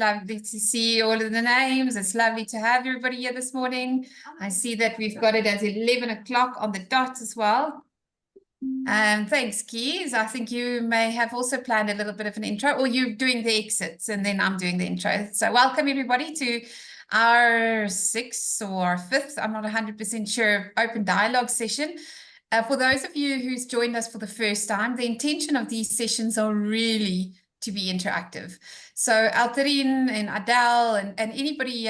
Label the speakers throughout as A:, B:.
A: lovely to see all of the names. It's lovely to have everybody here this morning. I see that we've got it as 11 o'clock on the dot as well. Thanks, Keys. I think you may have also planned a little bit of an intro, or you're doing the exits and then I'm doing the intro. So welcome everybody to our 6th or 5th, I'm not 100% sure, open dialogue session. For those of you who's joined us for the first time, the intention of these sessions are really to be interactive. So Alterine and Adele and anybody,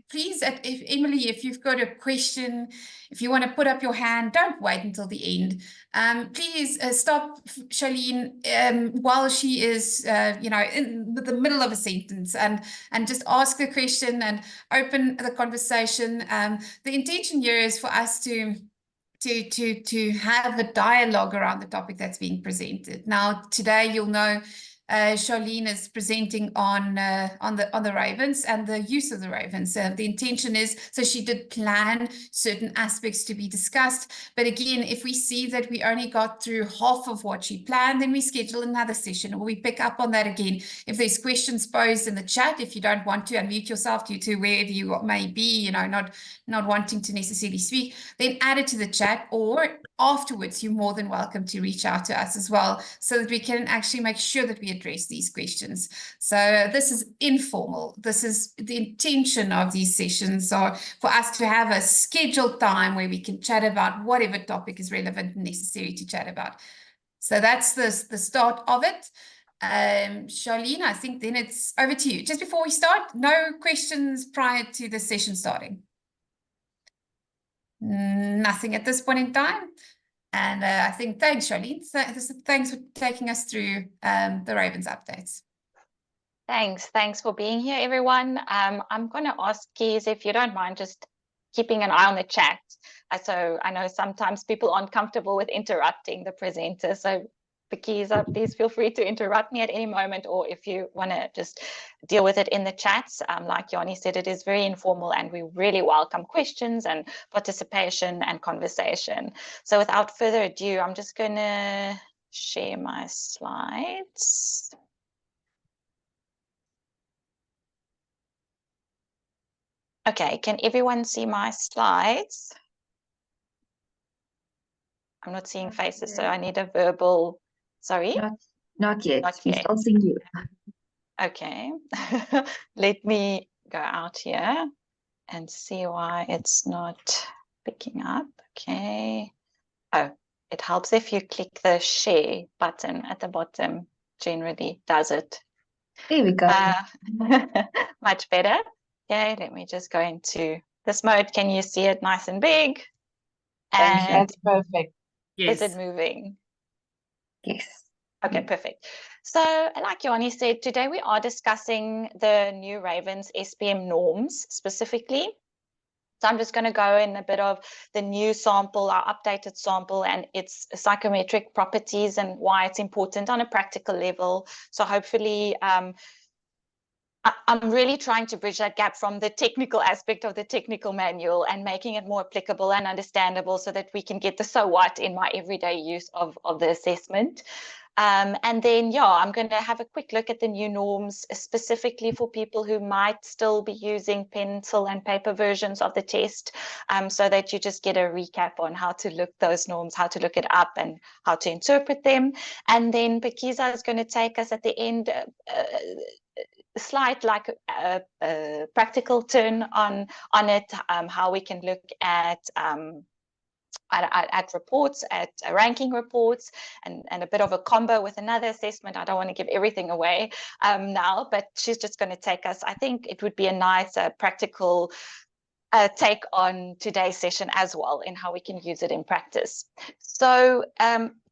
A: please, if Emily, if you've got a question, if you want to put up your hand, don't wait until the end. Please stop Charlene while she is, in the middle of a sentence and just ask the question and open the conversation. The intention here is for us to have a dialogue around the topic that's being presented. Now, today you'll know Charlene is presenting on the ravens and the use of the ravens. The intention is, so she did plan certain aspects to be discussed, but again, if we see that we only got through half of what she planned, then we schedule another session, or we pick up on that again. If there's questions posed in the chat, if you don't want to unmute yourself due to wherever you may be, not wanting to necessarily speak, then add it to the chat, or afterwards you're more than welcome to reach out to us as well, so that we can actually make sure that we address these questions. So this is informal. This is the intention of these sessions, are for us to have a scheduled time where we can chat about whatever topic is relevant and necessary to chat about. So that's the start of it. Charlene, I think then it's over to you. Just before we start, no questions prior to the session starting? Nothing at this point in time. And I think, thanks, Charlene. Thanks for taking us through the Ravens updates.
B: Thanks for being here, everyone. I'm going to ask Keys, if you don't mind, just keeping an eye on the chat. So I know sometimes people aren't comfortable with interrupting the presenter. So the Keys, please feel free to interrupt me at any moment, or if you want to just deal with it in the chats. Like Yanni said, it is very informal and we really welcome questions and participation and conversation. So without further ado, I'm just going to share my slides. Okay, can everyone see my slides? I'm not seeing faces, so I need a verbal. Sorry?
C: Not yet.
B: Not
C: We
B: yet.
C: still see you.
B: Okay. Let me go out here and see why it's not picking up. Okay. Oh, it helps if you click the share button at the bottom. Generally does it.
C: There we go.
B: Much better. Okay, let me just go into this mode. Can you see it nice and big? And
C: That's perfect.
A: Yes.
B: is it moving?
C: Yes.
B: Okay, perfect. So like Yanni said, today we are discussing the new Ravens SPM norms specifically. So I'm just going to go in a bit of the new sample, our updated sample, and its psychometric properties and why it's important on a practical level. So hopefully I'm really trying to bridge that gap from the technical aspect of the technical manual and making it more applicable and understandable so that we can get the so what in my everyday use of the assessment. And then, yeah, I'm going to have a quick look at the new norms specifically for people who might still be using pencil and paper versions of the test, so that you just get a recap on how to look those norms, how to look it up and how to interpret them. And then Pakiza is going to take us at the end slight like a practical turn on it, how we can look at reports, at ranking reports, and a bit of a combo with another assessment. I don't want to give everything away now, but she's just going to take us. I think it would be a nice practical take on today's session as well, in how we can use it in practice. So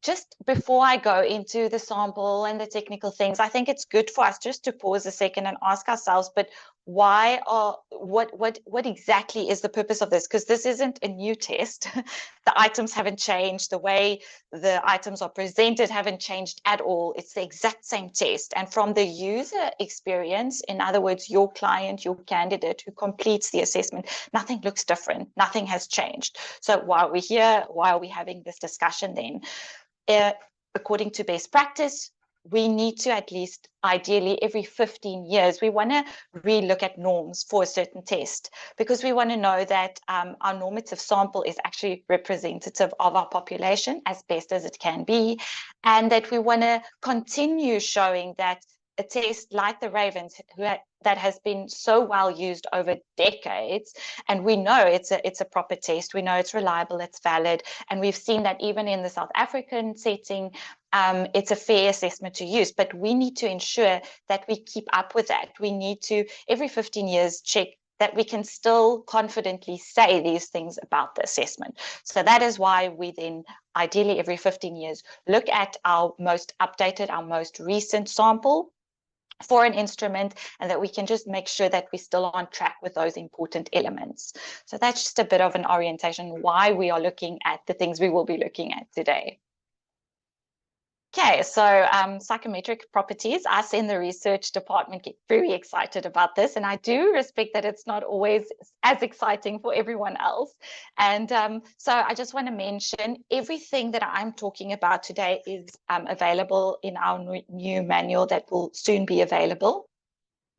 B: just before I go into the sample and the technical things, I think it's good for us just to pause a second and ask ourselves, but why are what exactly is the purpose of this? Because this isn't a new test. The items haven't changed. The way the items are presented haven't changed at all. It's the exact same test. And from the user experience, in other words, your client, your candidate who completes the assessment, nothing looks different. Nothing has changed. So why are we here? Why are we having this discussion then? According to best practice, we need to at least, ideally, every 15 years, we want to re-look at norms for a certain test, because we want to know that our normative sample is actually representative of our population as best as it can be, and that we want to continue showing that a test like the Ravens, that has been so well used over decades, and we know it's a proper test, we know it's reliable, it's valid, and we've seen that even in the South African setting, it's a fair assessment to use, but we need to ensure that we keep up with that. We need to, every 15 years, check that we can still confidently say these things about the assessment. So that is why we then, ideally every 15 years, look at our most updated, our most recent sample for an instrument, and that we can just make sure that we're still on track with those important elements. So that's just a bit of an orientation why we are looking at the things we will be looking at today. Okay, so psychometric properties, us in the research department get very excited about this, and I do respect that it's not always as exciting for everyone else. And so I just want to mention everything that I'm talking about today is available in our new manual that will soon be available.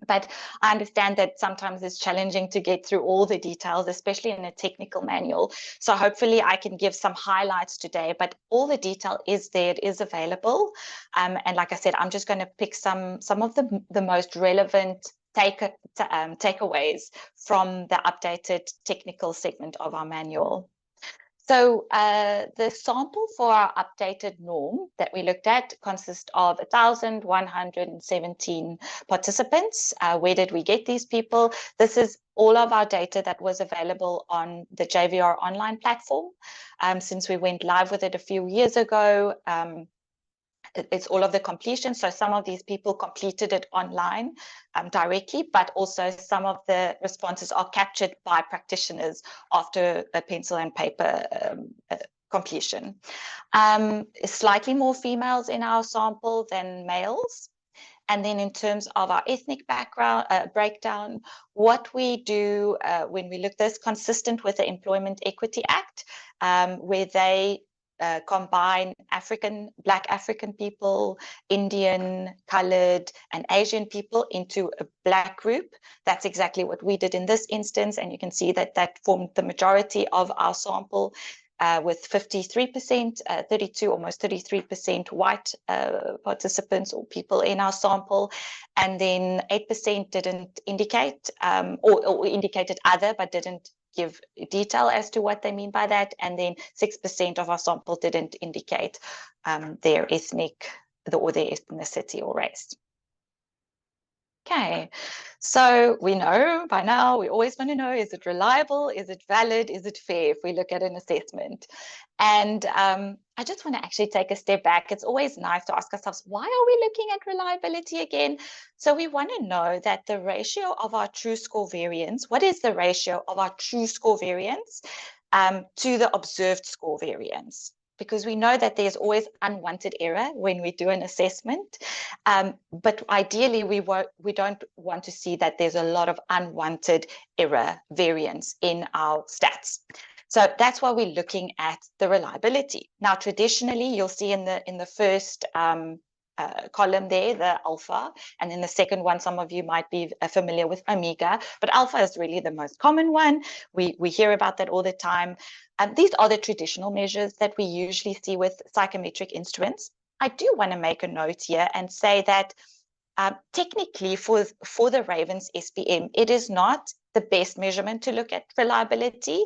B: But I understand that sometimes it's challenging to get through all the details, especially in a technical manual. So hopefully I can give some highlights today, but all the detail is there, it is available. And like I said, I'm just going to pick some of the most relevant takeaways from the updated technical segment of our manual. So the sample for our updated norm that we looked at consists of 1,117 participants. Where did we get these people? This is all of our data that was available on the JVR online platform. Since we went live with it a few years ago, it's all of the completion. So some of these people completed it online directly, but also some of the responses are captured by practitioners after a pencil and paper completion. Slightly more females in our sample than males. And then in terms of our ethnic background breakdown, what we do when we look this consistent with the Employment Equity Act, where they combine Black African people, Indian, colored, and Asian people into a Black group. That's exactly what we did in this instance, and you can see that that formed the majority of our sample, with 53%, 32, almost 33% white participants or people in our sample, and then 8% didn't indicate or indicated other, but didn't give detail as to what they mean by that, and then 6% of our sample didn't indicate their ethnic or their ethnicity or race. Okay, so we know by now, we always want to know, is it reliable, is it valid, is it fair if we look at an assessment? And I just want to actually take a step back. It's always nice to ask ourselves, why are we looking at reliability again? So we want to know that the ratio of our true score variance, what is the ratio of our true score variance to the observed score variance? Because we know that there's always unwanted error when we do an assessment. But ideally, we don't want to see that there's a lot of unwanted error variance in our stats. So that's why we're looking at the reliability. Now, traditionally, you'll see in the first column there, the alpha, and then the second one, some of you might be familiar with omega, but alpha is really the most common one. We hear about that all the time. These are the traditional measures that we usually see with psychometric instruments. I do want to make a note here and say that technically for the Ravens SPM, it is not the best measurement to look at reliability,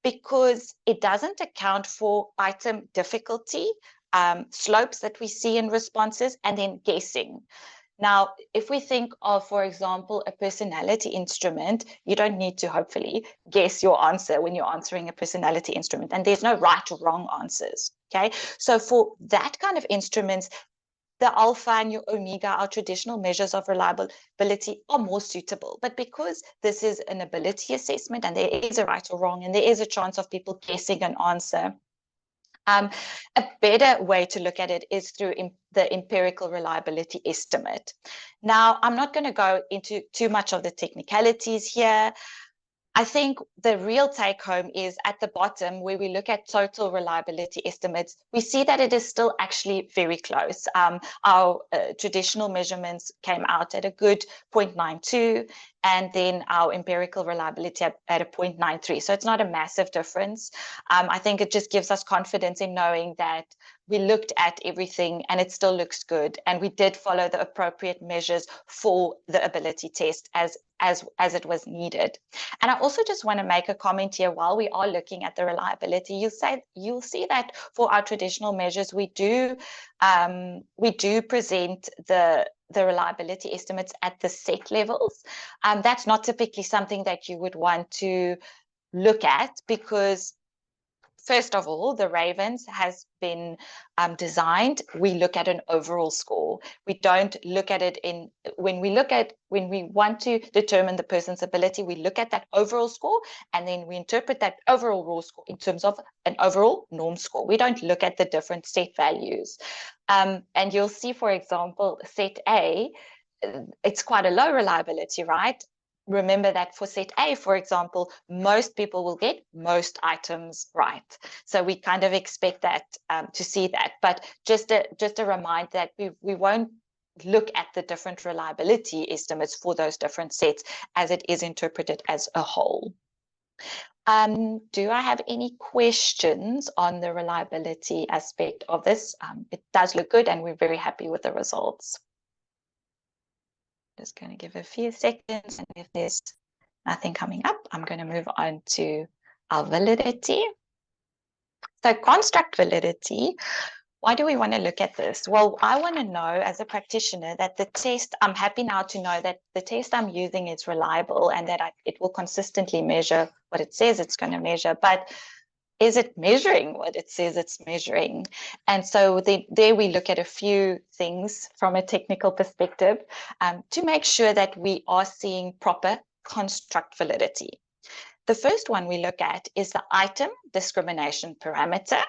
B: because it doesn't account for item difficulty, slopes that we see in responses, and then guessing. Now, if we think of, for example, a personality instrument, you don't need to hopefully guess your answer when you're answering a personality instrument, and there's no right or wrong answers, okay? So for that kind of instruments, the alpha and your omega, our traditional measures of reliability, are more suitable. But because this is an ability assessment and there is a right or wrong, and there is a chance of people guessing an answer, a better way to look at it is through the empirical reliability estimate. Now, I'm not going to go into too much of the technicalities here, I think the real take home is at the bottom where we look at total reliability estimates, we see that it is still actually very close. Our traditional measurements came out at a good 0.92, and then our empirical reliability at a 0.93. So it's not a massive difference. I think it just gives us confidence in knowing that we looked at everything and it still looks good. And we did follow the appropriate measures for the ability test as it was needed. And I also just want to make a comment here while we are looking at the reliability. You'll see that for our traditional measures, we do present the reliability estimates at the set levels. That's not typically something that you would want to look at because, first of all, the Ravens has been designed. We look at an overall score. We don't look at it when we want to determine the person's ability, we look at that overall score and then we interpret that overall raw score in terms of an overall norm score. We don't look at the different set values. And you'll see, for example, set A, it's quite a low reliability, right? Remember that for set A, for example, most people will get most items right. So we kind of expect that to see that. But just a reminder that we won't look at the different reliability estimates for those different sets as it is interpreted as a whole. Do I have any questions on the reliability aspect of this? It does look good and we're very happy with the results. Just going to give a few seconds, and if there's nothing coming up, I'm going to move on to our validity. So construct validity, why do we want to look at this? Well, I want to know as a practitioner that the test, I'm happy now to know that the test I'm using is reliable and that it will consistently measure what it says it's going to measure, but is it measuring what it says it's measuring? And so there we look at a few things from a technical perspective to make sure that we are seeing proper construct validity. The first one we look at is the item discrimination parameter.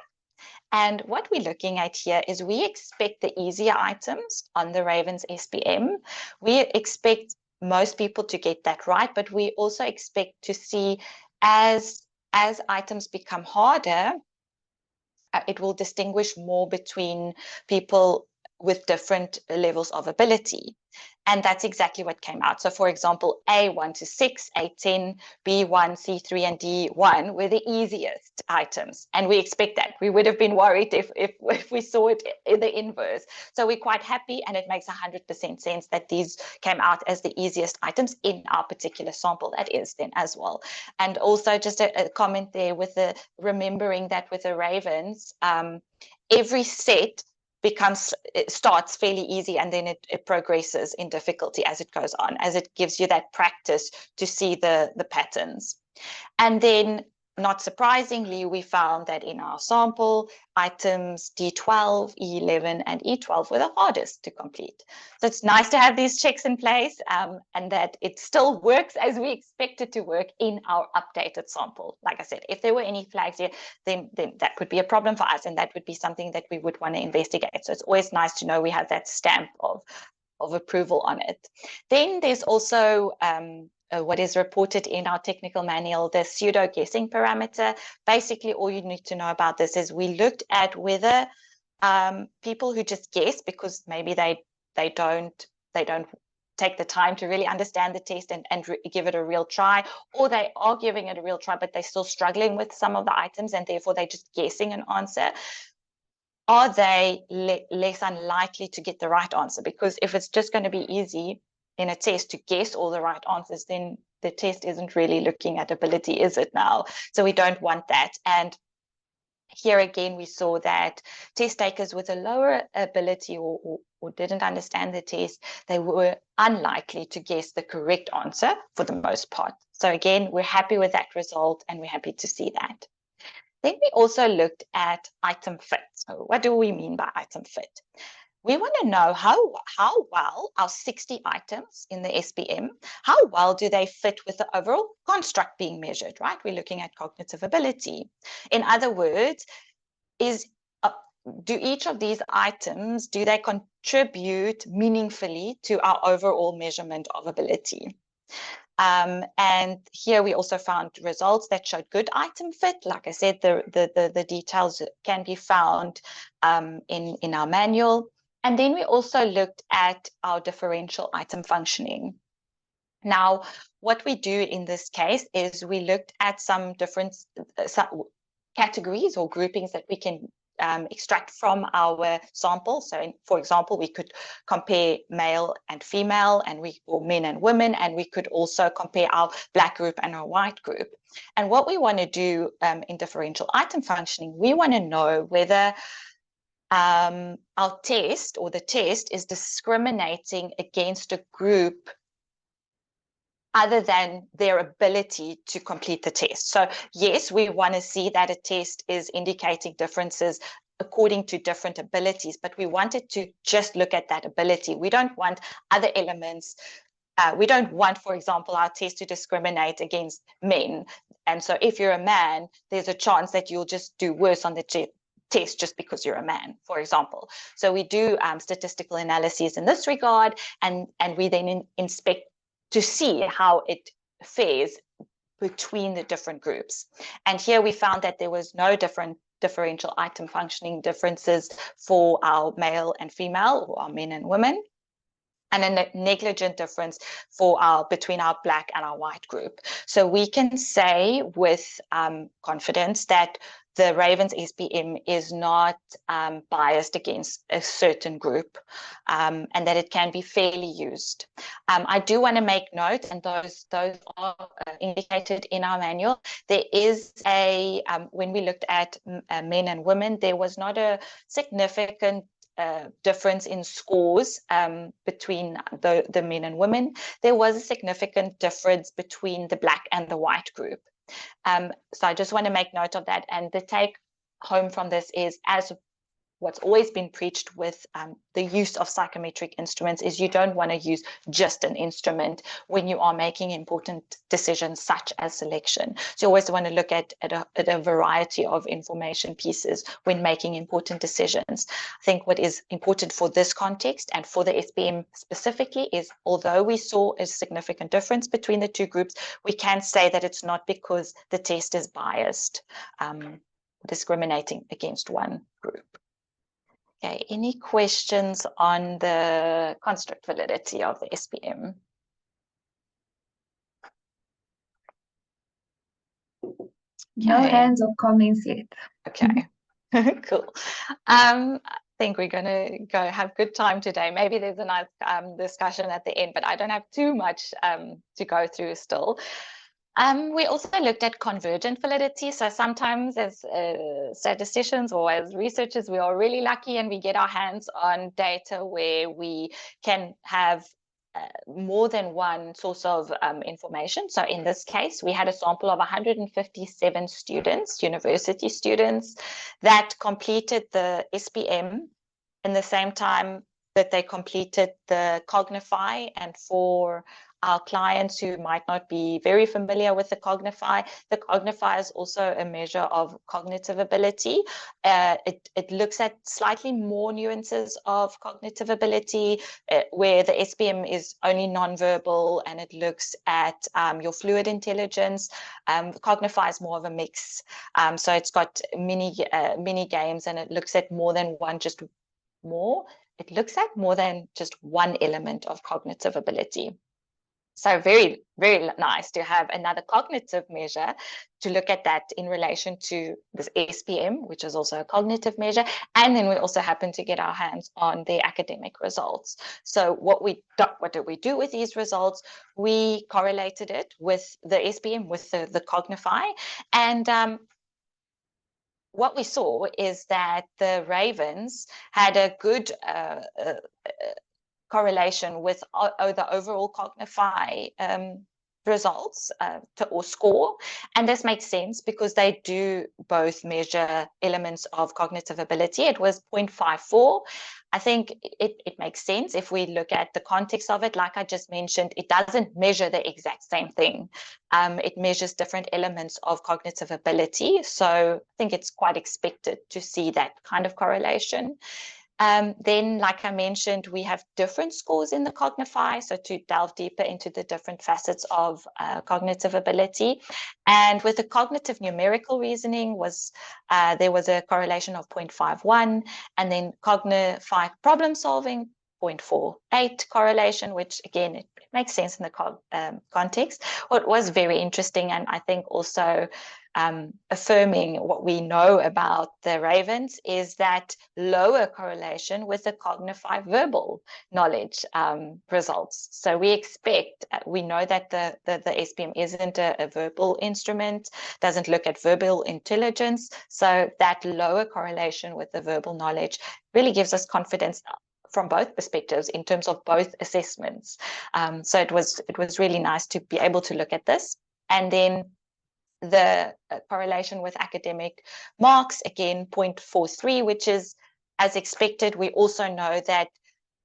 B: And what we're looking at here is we expect the easier items on the Ravens SPM. We expect most people to get that right, but we also expect to see as items become harder, it will distinguish more between people with different levels of ability. And that's exactly what came out. So for example, A1 to 6, A10, B1, C3, and D1 were the easiest items. And we expect that. We would have been worried if we saw it in the inverse. So we're quite happy, and it makes 100% sense that these came out as the easiest items in our particular sample. That is then as well. And also just a comment there with the remembering that with the Ravens, every set starts fairly easy and then it progresses in difficulty as it goes on, as it gives you that practice to see the patterns. And then, not surprisingly, we found that in our sample, items D12, E11, and E12 were the hardest to complete. So it's nice to have these checks in place and that it still works as we expect it to work in our updated sample. Like I said, if there were any flags here, then that could be a problem for us, and that would be something that we would want to investigate. So it's always nice to know we have that stamp of approval on it. Then there's also what is reported in our technical manual, the pseudo guessing parameter. Basically, all you need to know about this is we looked at whether people who just guess because maybe they don't take the time to really understand the test and give it a real try, or they are giving it a real try, but they're still struggling with some of the items and therefore they're just guessing an answer. Are they less unlikely to get the right answer? Because if it's just going to be easy in a test to guess all the right answers, then the test isn't really looking at ability, is it now? So we don't want that. And here again, we saw that test takers with a lower ability or didn't understand the test, they were unlikely to guess the correct answer for the most part. So again, we're happy with that result and we're happy to see that. Then we also looked at item fit. So what do we mean by item fit? We want to know how well our 60 items in the SPM, how well do they fit with the overall construct being measured, right? We're looking at cognitive ability. In other words, do each of these items, do they contribute meaningfully to our overall measurement of ability? And here we also found results that showed good item fit. Like I said, the details can be found in our manual. And then we also looked at our differential item functioning. Now, what we do in this case is we looked at some different categories or groupings that we can extract from our sample. So, for example, we could compare male and female, or men and women, and we could also compare our black group and our white group. And what we want to do in differential item functioning, we want to know whether our test or the test is discriminating against a group other than their ability to complete the test. So yes, we want to see that a test is indicating differences according to different abilities, but we wanted to just look at that ability. We don't want other elements. We don't want, for example, our test to discriminate against men. And so if you're a man, there's a chance that you'll just do worse on the test just because you're a man, for example. So we do statistical analyses in this regard, and we then inspect to see how it fares between the different groups. And here we found that there was no differential item functioning differences for our male and female, or our men and women, and a negligent difference for between our black and our white group. So we can say with confidence that the Ravens SPM is not biased against a certain group, and that it can be fairly used. I do want to make note, and those are indicated in our manual. There is when we looked at men and women, there was not a significant difference in scores between the men and women. There was a significant difference between the black and the white group. So I just want to make note of that. And the take home from this is, as what's always been preached with the use of psychometric instruments, is you don't want to use just an instrument when you are making important decisions such as selection. So you always want to look at a variety of information pieces when making important decisions. I think what is important for this context and for the SPM specifically is, although we saw a significant difference between the two groups, we can say that it's not because the test is biased, discriminating against one group. Okay, any questions on the construct validity of the SPM?
C: No hands or comments yet.
B: Okay, cool. I think we're going to go have good time today. Maybe there's a nice discussion at the end, but I don't have too much to go through still. We also looked at convergent validity. So sometimes as statisticians or as researchers, we are really lucky and we get our hands on data where we can have more than one source of information. So in this case, we had a sample of 157 students, university students, that completed the SPM in the same time that they completed the Cognify. And for our clients who might not be very familiar with the Cognify is also a measure of cognitive ability. It looks at slightly more nuances of cognitive ability, where the SPM is only nonverbal, and it looks at your fluid intelligence. Cognify is more of a mix. So it's got mini games, and it looks at more than one, it looks at more than just one element of cognitive ability. So very, very nice to have another cognitive measure to look at that in relation to this SPM, which is also a cognitive measure. And then we also happen to get our hands on the academic results. So what did we do with these results? We correlated it with the SPM, with the Cognify. And what we saw is that the Ravens had a good correlation with the overall Cognify results or score. And this makes sense because they do both measure elements of cognitive ability. It was 0.54. I think it makes sense if we look at the context of it. Like I just mentioned, it doesn't measure the exact same thing. It measures different elements of cognitive ability. So I think it's quite expected to see that kind of correlation. Then, like I mentioned, we have different scores in the Cognify, so to delve deeper into the different facets of cognitive ability. And with the cognitive numerical reasoning, there was a correlation of 0.51, and then Cognify problem solving, 0.48 correlation, which again, it makes sense in the context. What was very interesting, and I think also affirming what we know about the ravens, is that lower correlation with the Cognify verbal knowledge results. So we know that the SPM isn't a verbal instrument, doesn't look at verbal intelligence. So that lower correlation with the verbal knowledge really gives us confidence from both perspectives in terms of both assessments. So it was really nice to be able to look at this. And then the correlation with academic marks, again, 0.43, which is as expected. We also know that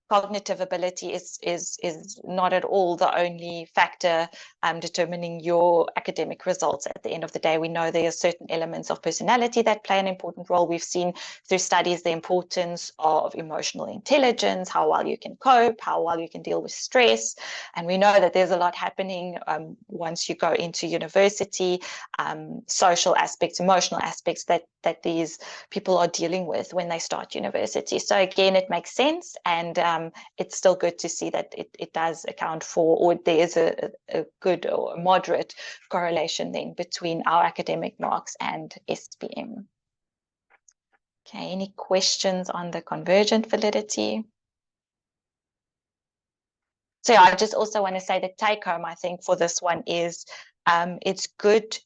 B: cognitive ability is not at all the only factor determining your academic results. At the end of the day, we know there are certain elements of personality that play an important role. We've seen through studies the importance of emotional intelligence, how well you can cope, how well you can deal with stress. And we know that there's a lot happening once you go into university, social aspects, emotional aspects that these people are dealing with when they start university. So again, it makes sense, and it's still good to see that it does account for, or there is a good or a moderate correlation then between our academic marks and SPM. Okay, any questions on the convergent validity? So yeah, I just also want to say the take home, I think, for this one is it's good.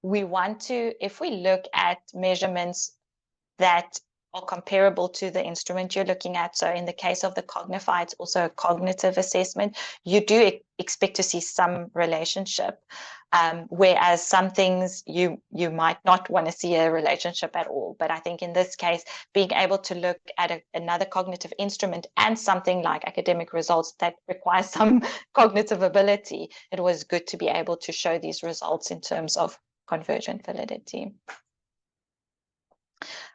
B: We want to, if we look at measurements that are comparable to the instrument you're looking at. So in the case of the Cognify, it's also a cognitive assessment. You do expect to see some relationship, whereas some things you might not want to see a relationship at all. But I think in this case, being able to look at another cognitive instrument and something like academic results that requires some cognitive ability, it was good to be able to show these results in terms of convergent validity.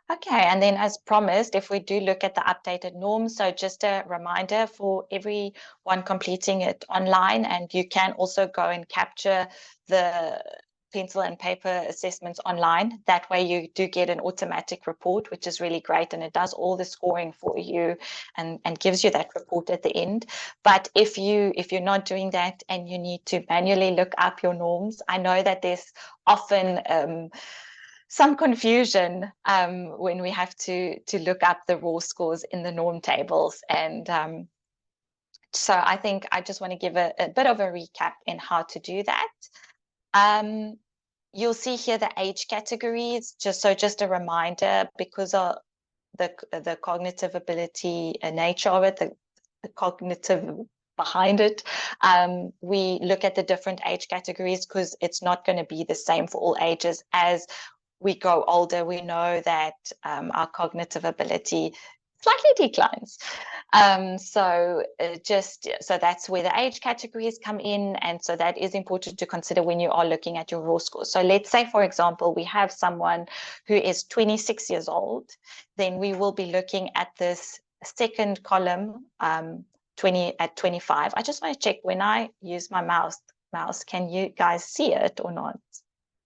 B: Okay, and then as promised, if we do look at the updated norms, so just a reminder for everyone completing it online, and you can also go and capture the pencil and paper assessments online. That way you do get an automatic report, which is really great, and it does all the scoring for you and gives you that report at the end. But if you're not doing that and you need to manually look up your norms, I know that there's often some confusion when we have to look up the raw scores in the norm tables. And so I think I just want to give a bit of a recap in how to do that. You'll see here the age categories, just a reminder, because of the cognitive ability and nature of it, the cognitive behind it. We look at the different age categories because it's not going to be the same for all ages. As we grow older, we know that our cognitive ability slightly declines. So that's where the age categories come in. And so that is important to consider when you are looking at your raw scores. So let's say, for example, we have someone who is 26 years old, then we will be looking at this second column, 20 at 25. I just want to check when I use my mouse, can you guys see it or not?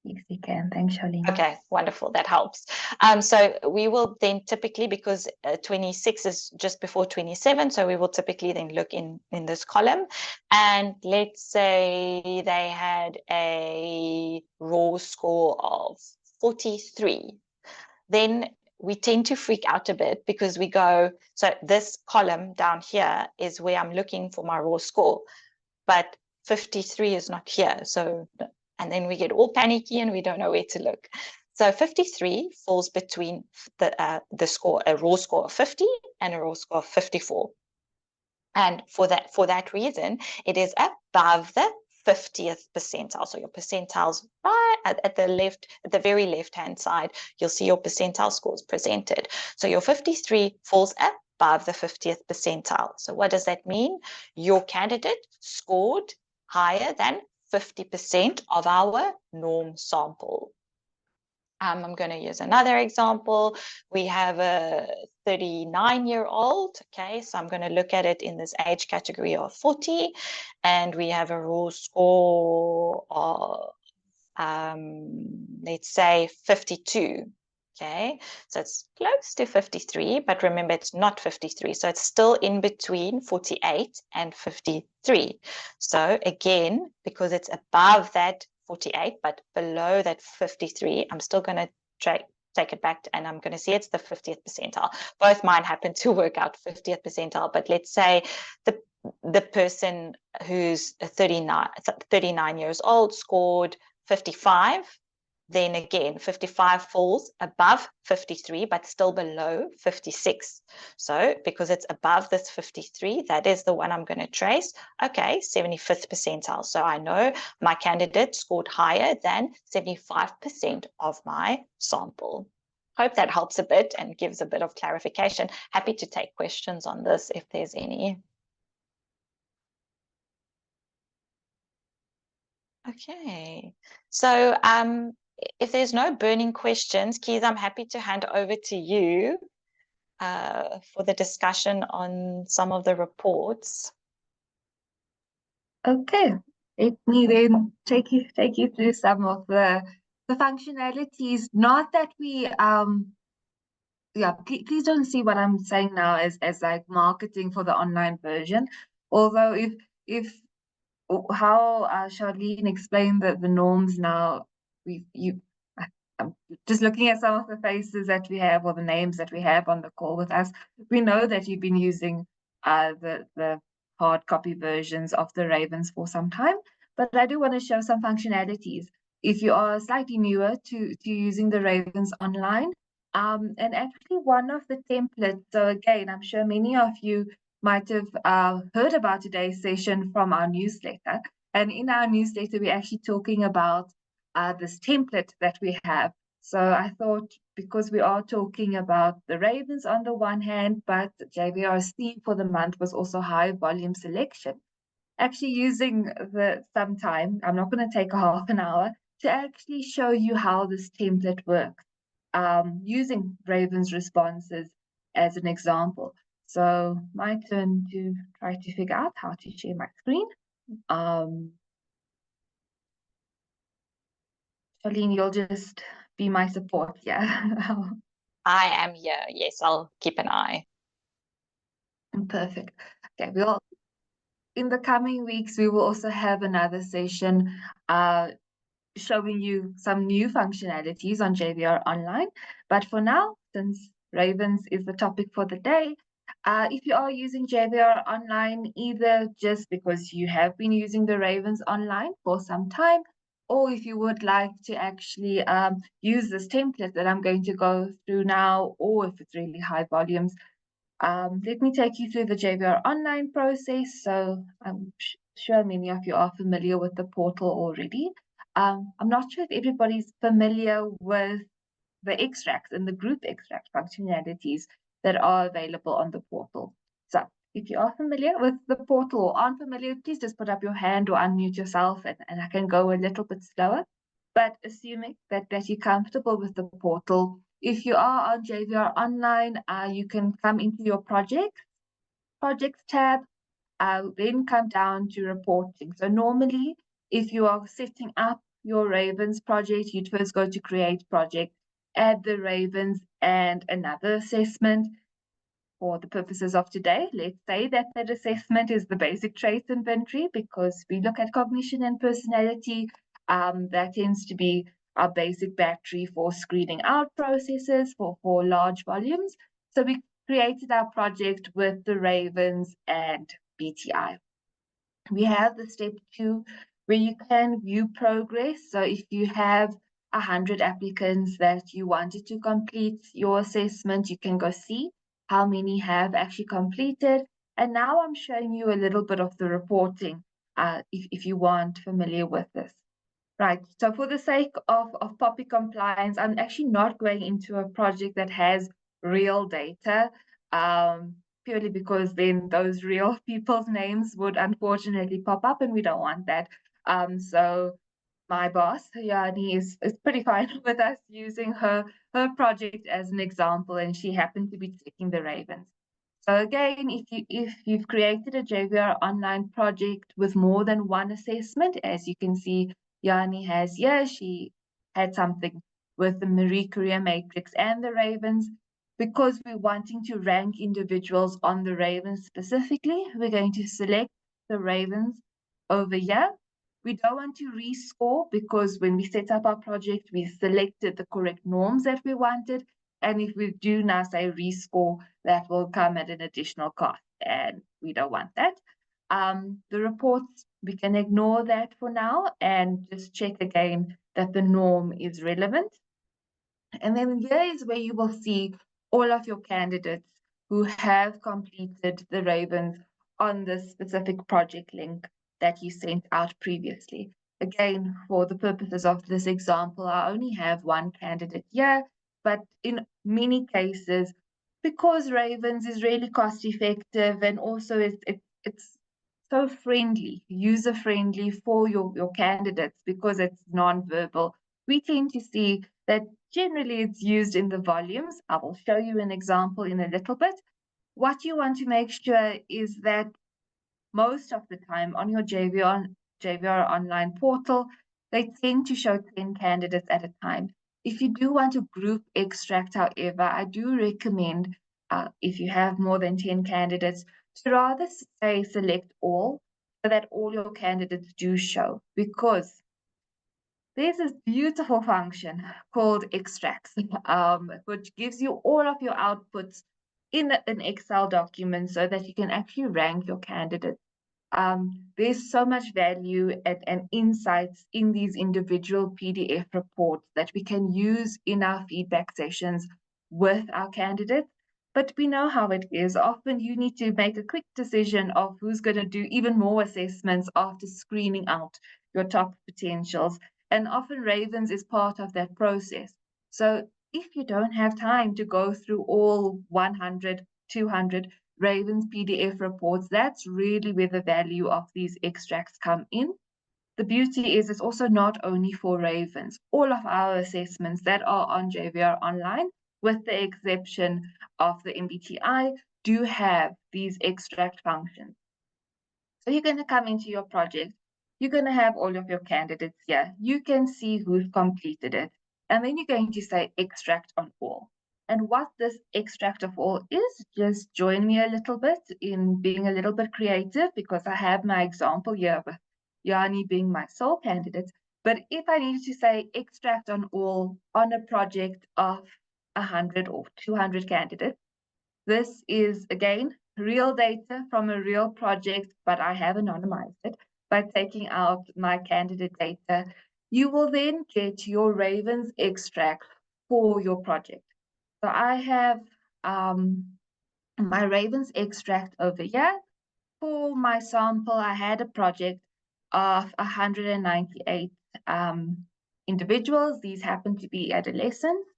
C: Yes, we can. Thanks, Charlene.
B: Okay, wonderful. That helps. So we will then typically, because 26 is just before 27, so we will typically then look in this column. And let's say they had a raw score of 43. Then we tend to freak out a bit because we go, so this column down here is where I'm looking for my raw score, but 53 is not here. So and then we get all panicky and we don't know where to look. So 53 falls between the score, a raw score of 50 and a raw score of 54. And for that reason, it is above the 50th percentile. So your percentiles right at the very left-hand side, you'll see your percentile scores presented. So your 53 falls above the 50th percentile. So what does that mean? Your candidate scored higher than 50% of our norm sample. I'm going to use another example. We have a 39-year-old. Okay, so I'm going to look at it in this age category of 40, and we have a raw score of, let's say 52. Okay, so it's close to 53, but remember it's not 53. So it's still in between 48 and 53. So again, because it's above that 48, but below that 53, I'm still going to take it back and I'm going to see it's the 50th percentile. Both mine happen to work out 50th percentile, but let's say the person who's 39 years old scored 55, then again 55 falls above 53 but still below 56. So because it's above this 53, that is the one I'm going to trace. Okay, 75th percentile. So I know my candidate scored higher than 75% of my sample. Hope that helps a bit and gives a bit of clarification. Happy to take questions on this if there's any. Okay, so if there's no burning questions, Keith, I'm happy to hand over to you for the discussion on some of the reports.
C: Okay, let me then take you through some of the functionalities. Not that we yeah, please don't see what I'm saying now as like marketing for the online version. Although if how Charlene explained the norms now, I'm just looking at some of the faces that we have or the names that we have on the call with us. We know that you've been using the hard copy versions of the Ravens for some time, but I do want to show some functionalities. If you are slightly newer to using the Ravens online, and actually one of the templates, so again, I'm sure many of you might have heard about today's session from our newsletter. And in our newsletter, we're actually talking about this template that we have. So I thought, because we are talking about the Ravens on the one hand, but JVR's theme for the month was also high volume selection. Actually using some time, I'm not going to take a half an hour, to actually show you how this template works, using Ravens responses as an example. So my turn to try to figure out how to share my screen. Charlene, you'll just be my support, yeah.
B: I am here. Yes, I'll keep an eye.
C: Perfect. Okay, in the coming weeks, we will also have another session showing you some new functionalities on JVR Online. But for now, since Ravens is the topic for the day, if you are using JVR Online, either just because you have been using the Ravens Online for some time, or if you would like to actually use this template that I'm going to go through now, or if it's really high volumes, let me take you through the JVR Online process. So I'm sure many of you are familiar with the portal already. I'm not sure if everybody's familiar with the extracts and the group extract functionalities that are available on the portal. So if you are familiar with the portal or aren't familiar, please just put up your hand or unmute yourself and I can go a little bit slower. But assuming that you're comfortable with the portal, if you are on JVR Online, you can come into your projects tab, then come down to reporting. So normally, if you are setting up your Ravens project, you'd first go to create project, add the Ravens and another assessment. For the purposes of today, let's say that assessment is the basic traits inventory, because we look at cognition and personality. That tends to be our basic battery for screening out processes for large volumes. So we created our project with the Ravens and BTI. We have the step 2 where you can view progress. So if you have 100 applicants that you wanted to complete your assessment, you can go see how many have actually completed. And now I'm showing you a little bit of the reporting, if you weren't familiar with this. Right, so for the sake of POPI compliance, I'm actually not going into a project that has real data, purely because then those real people's names would unfortunately pop up and we don't want that. So my boss, Yani, is pretty fine with us using her project as an example, and she happened to be taking the Ravens. So again, if you've created a JVR online project with more than one assessment, as you can see, Yani has here, she had something with the Marie Curie matrix and the Ravens. Because we're wanting to rank individuals on the Ravens specifically, we're going to select the Ravens over here. We don't want to rescore because when we set up our project, we selected the correct norms that we wanted. And if we do now say rescore, that will come at an additional cost, and we don't want that. The reports, we can ignore that for now and just check again that the norm is relevant. And then here is where you will see all of your candidates who have completed the Ravens on the specific project link that you sent out previously. Again, for the purposes of this example, I only have one candidate here, but in many cases, because Ravens is really cost effective and also it's so friendly, user friendly for your candidates because it's non-verbal, we tend to see that generally it's used in the volumes. I will show you an example in a little bit. What you want to make sure is that most of the time on your JVR online portal, they tend to show 10 candidates at a time. If you do want to group extract, however, I do recommend, if you have more than 10 candidates, to rather say select all so that all your candidates do show, because there's this beautiful function called extracts, which gives you all of your outputs in an Excel document so that you can actually rank your candidates. There's so much value and insights in these individual PDF reports that we can use in our feedback sessions with our candidates. But we know how it is. Often you need to make a quick decision of who's going to do even more assessments after screening out your top potentials. And often Ravens is part of that process. So if you don't have time to go through all 100, 200 Ravens PDF reports, that's really where the value of these extracts come in. The beauty is it's also not only for Ravens. All of our assessments that are on JVR Online, with the exception of the MBTI, do have these extract functions. So you're going to come into your project. You're going to have all of your candidates here. You can see who's completed it. And then you're going to say extract on all. And what this extract of all is, just join me a little bit in being a little bit creative, because I have my example here with Yani being my sole candidate. But if I needed to say extract on all on a project of 100 or 200 candidates, this is, again, real data from a real project, but I have anonymized it by taking out my candidate data. You will then get your Ravens extract for your project. So I have my Ravens extract over here. For my sample, I had a project of 198 individuals. These happen to be adolescents.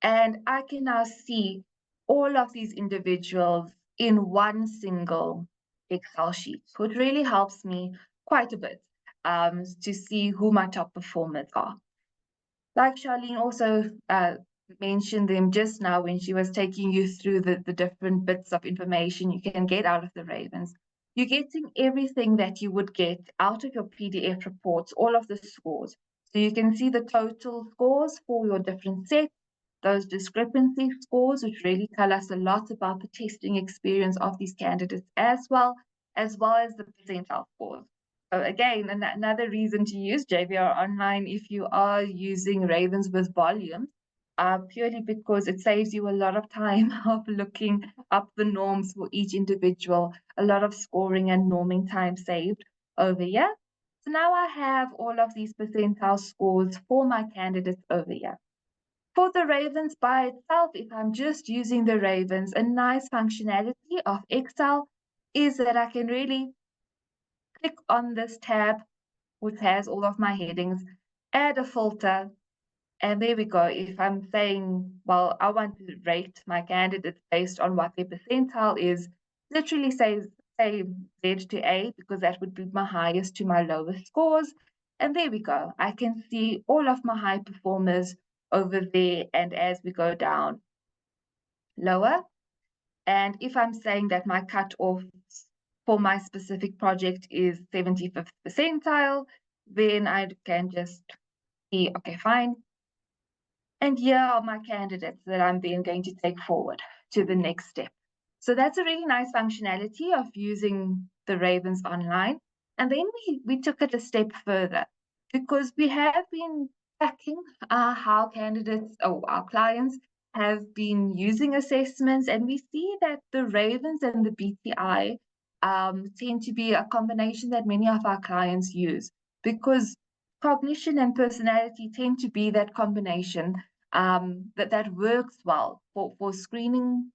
C: And I can now see all of these individuals in one single Excel sheet, which really helps me quite a bit to see who my top performers are. Like Charlene also mentioned them just now when she was taking you through the different bits of information you can get out of the Ravens. You're getting everything that you would get out of your PDF reports, all of the scores. So you can see the total scores for your different sets, those discrepancy scores, which really tell us a lot about the testing experience of these candidates as well as the percentile scores. So again, another reason to use JVR Online if you are using Ravens with volume, purely because it saves you a lot of time of looking up the norms for each individual, a lot of scoring and norming time saved over here. So now I have all of these percentile scores for my candidates over here. For the Ravens by itself, if I'm just using the Ravens, a nice functionality of Excel is that I can really click on this tab, which has all of my headings, add a filter, and there we go. If I'm saying, well, I want to rate my candidates based on what their percentile is, literally say Z to A, because that would be my highest to my lowest scores. And there we go. I can see all of my high performers over there. And as we go down lower, and if I'm saying that my cutoff for my specific project is 75th percentile, then I can just see, okay, fine. And here are my candidates that I'm then going to take forward to the next step. So that's a really nice functionality of using the Ravens online. And then we took it a step further because we have been tracking how candidates or our clients have been using assessments, and we see that the Ravens and the BTI tend to be a combination that many of our clients use because cognition and personality tend to be that combination that works well for screening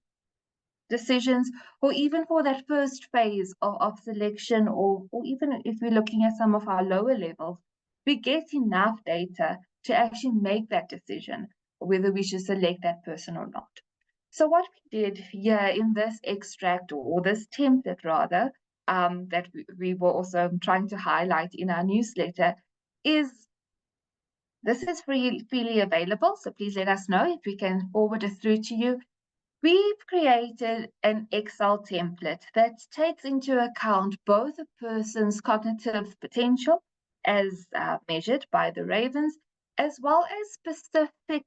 C: decisions, or even for that first phase of selection, or even if we're looking at some of our lower levels, we get enough data to actually make that decision whether we should select that person or not. So what we did here in this extract, or this template rather, that we were also trying to highlight in our newsletter, is this is freely available, so please let us know if we can forward it through to you. We've created an Excel template that takes into account both a person's cognitive potential as measured by the Ravens, as well as specific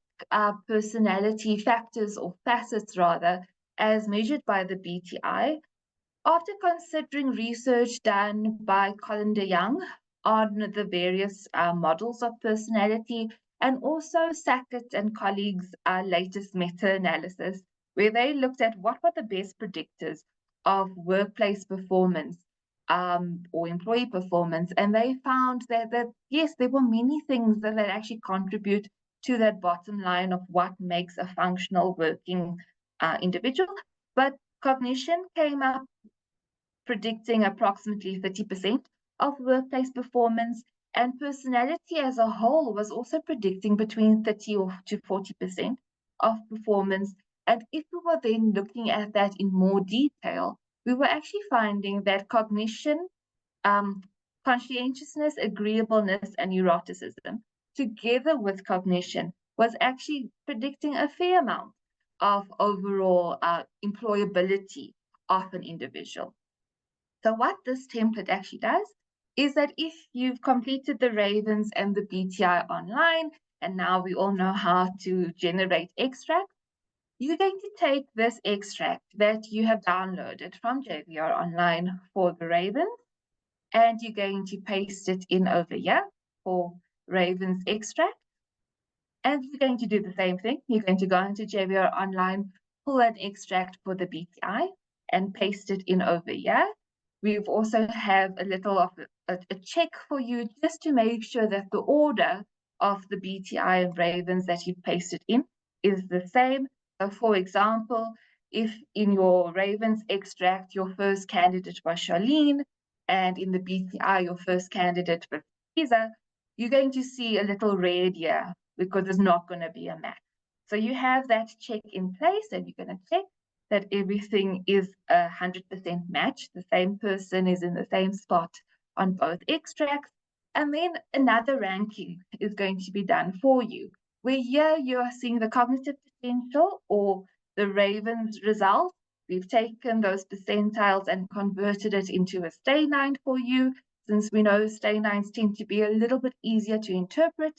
C: personality factors or facets rather, as measured by the BTI. After considering research done by Colin de Young on the various models of personality, and also Sackett and colleagues' latest meta-analysis, where they looked at what were the best predictors of workplace performance or employee performance, and they found that yes, there were many things that actually contribute to that bottom line of what makes a functional working individual, but cognition came up predicting approximately 30% of workplace performance, and personality as a whole was also predicting between 30 to 40% of performance. And if we were then looking at that in more detail, we were actually finding that cognition, conscientiousness, agreeableness, and neuroticism, together with cognition, was actually predicting a fair amount of overall employability of an individual. So what this template actually does is that if you've completed the Ravens and the BTI online, and now we all know how to generate extracts, you're going to take this extract that you have downloaded from JVR Online for the Ravens, and you're going to paste it in over here for Ravens extract. And you're going to do the same thing. You're going to go into JVR Online, pull an extract for the BTI, and paste it in over here. We've also have a little of a check for you just to make sure that the order of the BTI and Ravens that you've pasted in is the same. So for example, if in your Ravens extract, your first candidate was Charlene, and in the BTI, your first candidate was Lisa, you're going to see a little red here because there's not going to be a match. So you have that check in place, and you're going to check that everything is 100% match. The same person is in the same spot on both extracts. And then another ranking is going to be done for you, where here you are seeing the cognitive potential or the Ravens result. We've taken those percentiles and converted it into a stay-nine for you, since we know stay-nines tend to be a little bit easier to interpret,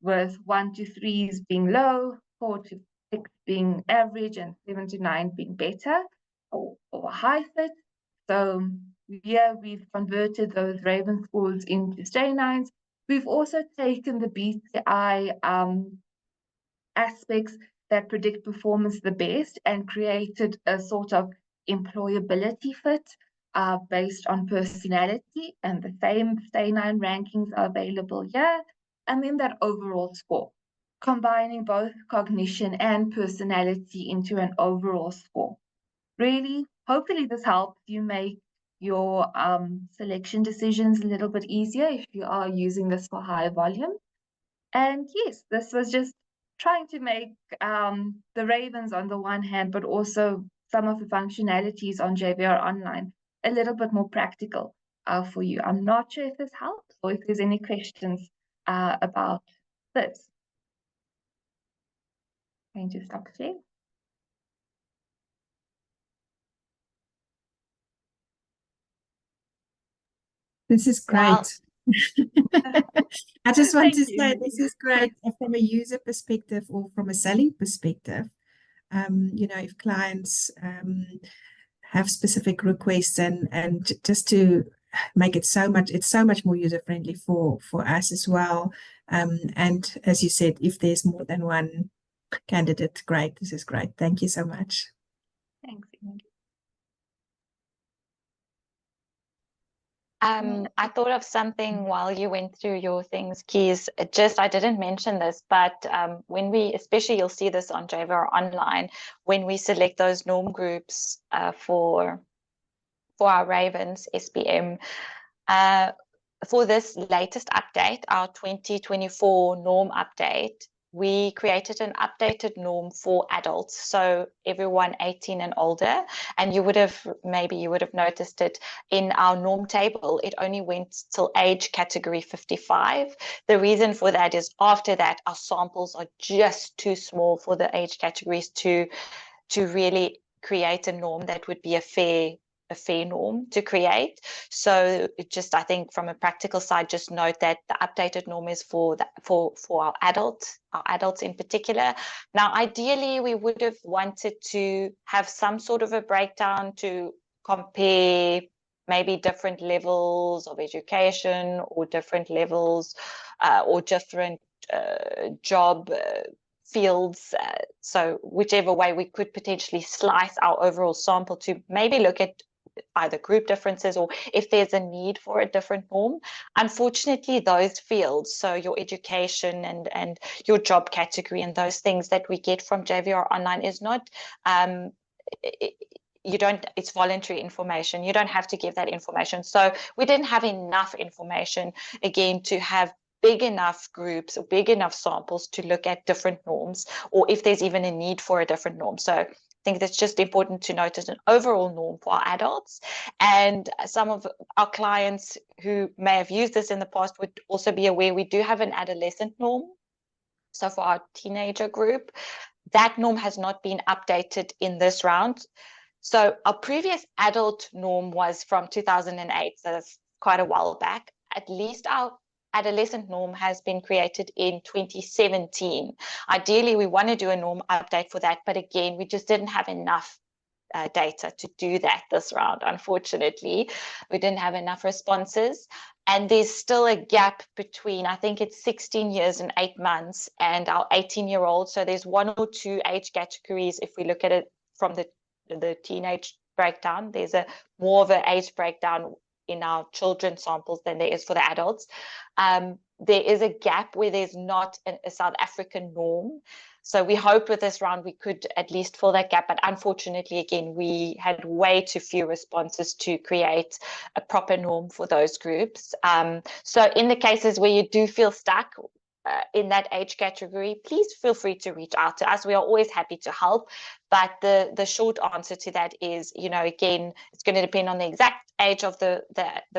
C: with 1 to 3s being low, 4 to 6 being average, and 7 to 9 being better or high fit. So here we've converted those Raven scores into stay-nines. We've also taken the BTI aspects that predict performance the best and created a sort of employability fit based on personality, and the same stay-nine rankings are available here. And then that overall score, combining both cognition and personality into an overall score. Really, hopefully this helps you make your selection decisions a little bit easier if you are using this for high volume. And yes, this was just trying to make the Ravens on the one hand, but also some of the functionalities on JVR Online a little bit more practical for you. I'm not sure if this helps or if there's any questions about this. Going to stop share.
D: This is great.
B: Wow.
D: I just want
C: Thank
D: to
C: you.
D: say this is great from a user perspective or from a selling perspective. You know, if clients have specific requests and just to make it it's so much more user friendly for us as well. And as you said, if there's more than one candidate, great. This is great. Thank you so much.
C: Thanks.
B: I thought of something while you went through your things, Keys. I didn't mention this, but when especially you'll see this on JVR Online, when we select those norm groups for our Ravens SPM, for this latest update, our 2024 norm update, we created an updated norm for adults, so everyone 18 and older. And maybe you would have noticed it in our norm table, it only went till age category 55. The reason for that is after that, our samples are just too small for the age categories to really create a norm that would be a fair norm to create. So I think from a practical side, just note that the updated norm is for our adults in particular. Now, ideally, we would have wanted to have some sort of a breakdown to compare maybe different levels of education or different levels or different job fields. So whichever way we could potentially slice our overall sample to maybe look at either group differences or if there's a need for a different norm. Unfortunately, those fields, so your education and your job category and those things that we get from JVR Online is not it's voluntary information. You don't have to give that information. So we didn't have enough information, again, to have big enough groups or big enough samples to look at different norms, or if there's even a need for a different norm. So I think that's just important to note as an overall norm for our adults. And some of our clients who may have used this in the past would also be aware we do have an adolescent norm. So for our teenager group, that norm has not been updated in this round. So our previous adult norm was from 2008, so that's quite a while back. At least our adolescent norm has been created in 2017. Ideally, we want to do a norm update for that, but again, we just didn't have enough data to do that this round. Unfortunately, we didn't have enough responses, and there's still a gap between, I think it's 16 years and 8 months and our 18-year-old. So there's 1 or 2 age categories. If we look at it from the teenage breakdown, there's more of an age breakdown in our children samples than there is for the adults. There is a gap where there's not a South African norm. So we hope with this round we could at least fill that gap. But unfortunately, again, we had way too few responses to create a proper norm for those groups. So in the cases where you do feel stuck in that age category, please feel free to reach out to us. We are always happy to help. But the short answer to that is, again, it's going to depend on the exact age of the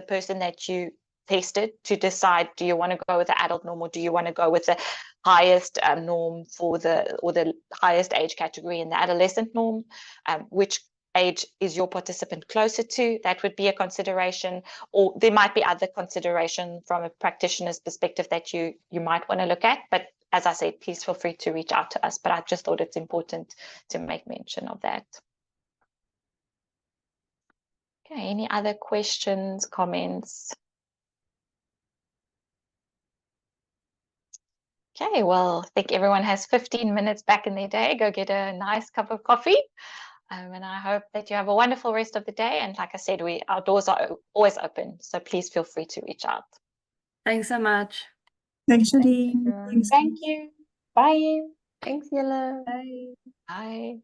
B: person that you tested to decide, do you want to go with the adult norm or do you want to go with the highest norm or the highest age category in the adolescent norm? Which age is your participant closer to? That would be a consideration, or there might be other consideration from a practitioner's perspective that you might want to look at. But as I said, please feel free to reach out to us. But I just thought it's important to make mention of that. Okay, any other questions, comments? Okay, well, I think everyone has 15 minutes back in their day. Go get a nice cup of coffee. And I hope that you have a wonderful rest of the day. And like I said, our doors are always open. So please feel free to reach out.
E: Thanks so much.
D: Thanks, Nadine.
E: Thank you.
B: Thank you. Bye.
E: Thanks, Yella.
C: Bye.
B: Bye.